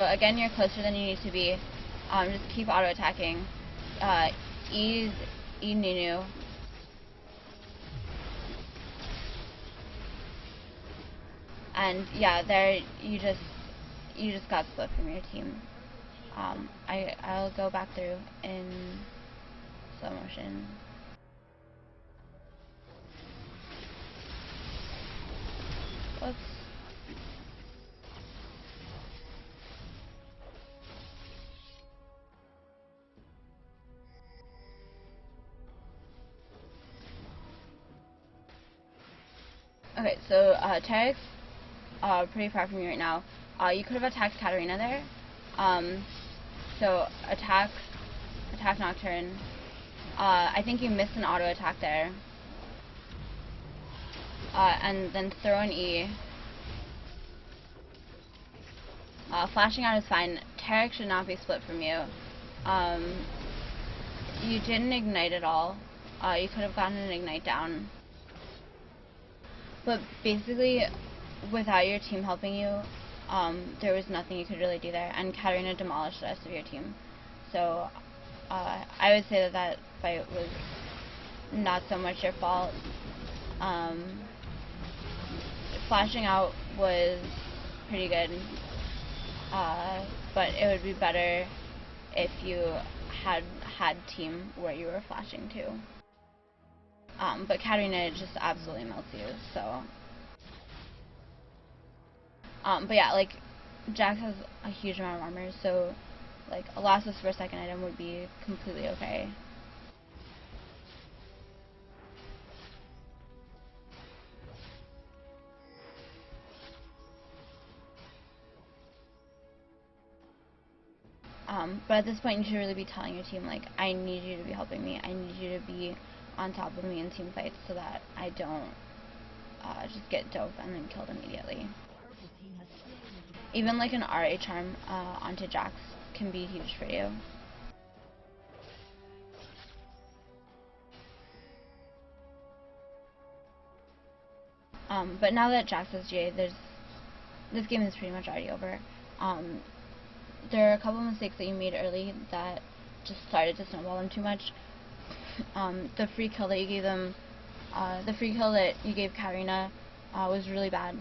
So again, you're closer than you need to be. Just keep auto-attacking. E Nunu. And yeah, there you just got split from your team. I'll go back through in slow motion. Whoops. Okay, so Tarek's pretty far from you right now. You could have attacked Katarina there. So attack Nocturne. I think you missed an auto attack there. And then throw an E. Flashing out is fine. Tarek should not be split from you. You didn't ignite at all. You could have gotten an ignite down. But basically, without your team helping you, there was nothing you could really do there. And Katarina demolished the rest of your team. So I would say that fight was not so much your fault. Flashing out was pretty good, but it would be better if you had team where you were flashing to. But Katarina just absolutely melts you, so. But yeah, like, Jax has a huge amount of armor, so, like, a Lassos for a second item would be completely okay. But at this point, you should really be telling your team, like, I need you to be helping me. I need you to be on top of me in team fights so that I don't just get dope and then killed immediately. Even like an RA charm onto Jax can be huge for you. But now that Jax has GA, this game is pretty much already over. There are a couple mistakes that you made early that just started to snowball them too much. The free kill that you gave them, the free kill that you gave Katarina was really bad.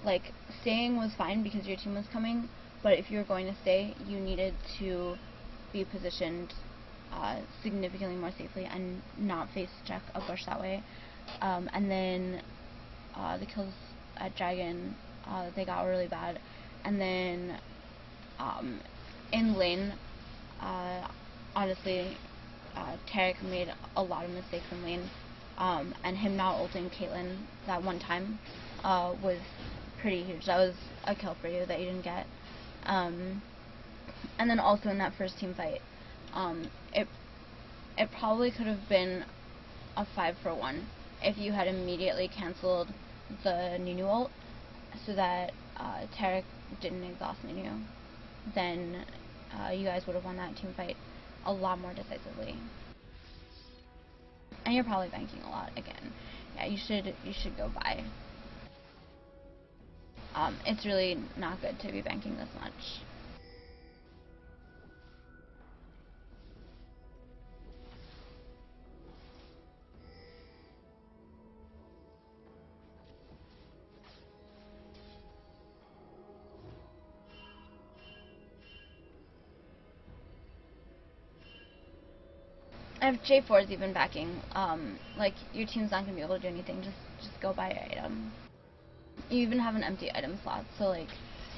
Like, staying was fine because your team was coming, but if you were going to stay, you needed to be positioned significantly more safely and not face check a bush that way. And then the kills at Dragon, they got really bad. And then in lane, honestly, Tarek made a lot of mistakes in lane, and him not ulting Caitlyn that one time was pretty huge. That was a kill for you that you didn't get. And then also in that first team fight, it probably could have been a 5-for-1 if you had immediately cancelled the Nunu ult so that Tarek didn't exhaust Nunu. Then you guys would have won that team fight a lot more decisively. And you're probably banking a lot again. Yeah, you should go buy. It's really not good to be banking this much. If J4 is even backing, like, your team's not gonna be able to do anything. Just go buy your item. You even have an empty item slot, so like,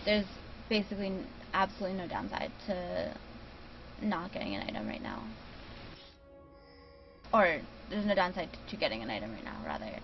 there's basically absolutely no downside to not getting an item right now. Or there's no downside to getting an item right now, rather.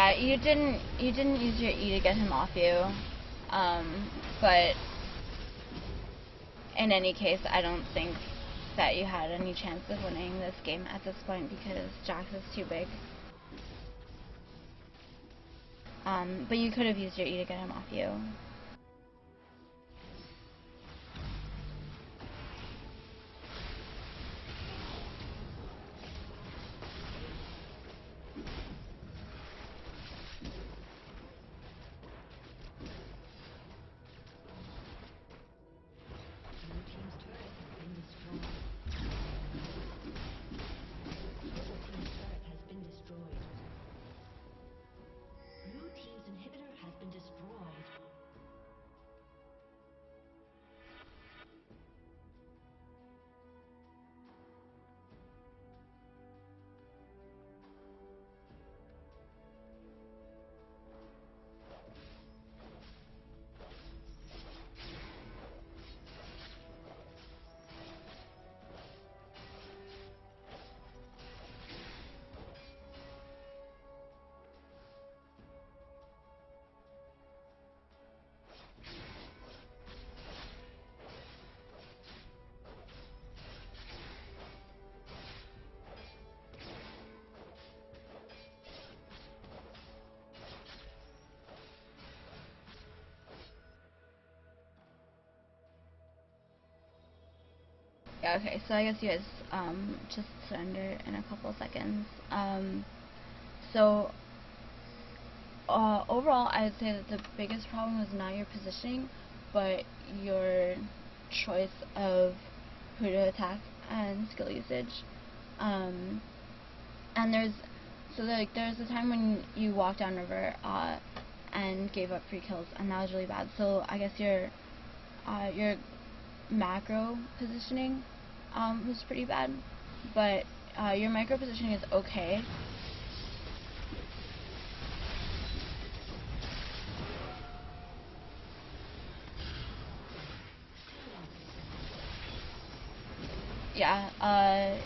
Yeah, you didn't use your E to get him off you, but in any case, I don't think that you had any chance of winning this game at this point because Jax is too big. But you could have used your E to get him off you. Yeah, okay, so I guess you guys just surrender in a couple seconds. So overall, I would say that the biggest problem was not your positioning, but your choice of who to attack and skill usage. And there's a time when you walked down river and gave up free kills, and that was really bad. So I guess your macro positioning was pretty bad, but your micro positioning is okay. Yeah,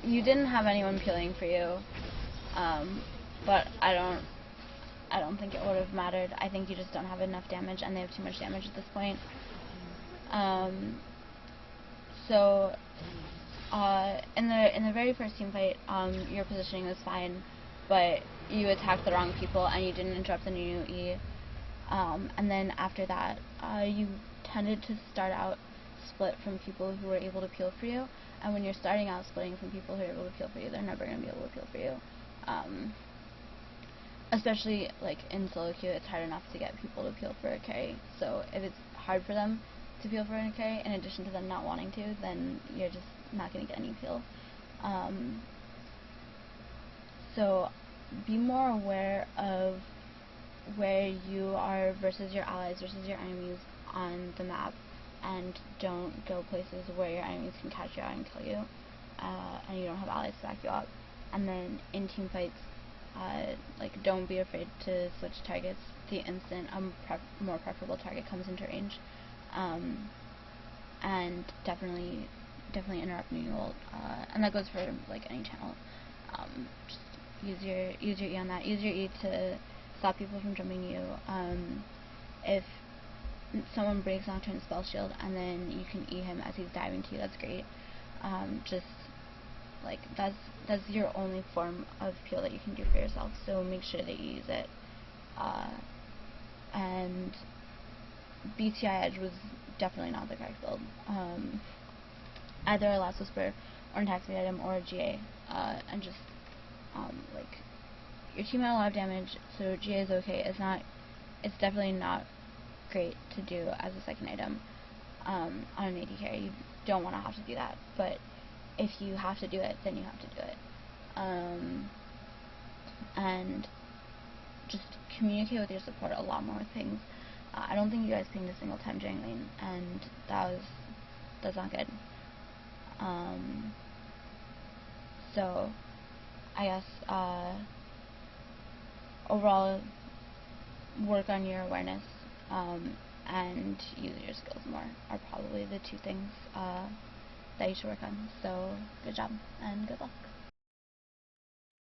you didn't have anyone peeling for you, but I don't think it would have mattered. I think you just don't have enough damage, and they have too much damage at this point. So in the very first team fight, your positioning was fine, but you attacked the wrong people and you didn't interrupt the new E. And then after that, you tended to start out split from people who were able to peel for you. And when you're starting out splitting from people who are able to peel for you, they're never going to be able to peel for you. Especially like in solo queue, it's hard enough to get people to peel for a carry. So if it's hard for them to peel for a carry, in addition to them not wanting to, then you're just not going to get any peel. So be more aware of where you are versus your allies versus your enemies on the map, and don't go places where your enemies can catch you out and kill you, and you don't have allies to back you up. And then in team fights, like, don't be afraid to switch targets the instant a more preferable target comes into range, and definitely interrupt new ult, and that goes for like any channel. Just use your E on that. Use your E to stop people from jumping you. If someone breaks Nocturne spell shield and then you can E him as he's diving to you, that's great. Just like that's your only form of peel that you can do for yourself, so make sure that you use it. And BTI Edge was definitely not the correct build. Either a Last Whisper or an attack speed item or a GA, and just like, your team had a lot of damage, so GA is okay. It's definitely not great to do as a second item on an AD carry. You don't want to have to do that, but if you have to do it, then you have to do it. And just communicate with your support a lot more with pings. I don't think you guys pinged a single time during lane, and that's not good. So I guess overall, work on your awareness and use your skills more are probably the two things that you should work on. So good job and good luck.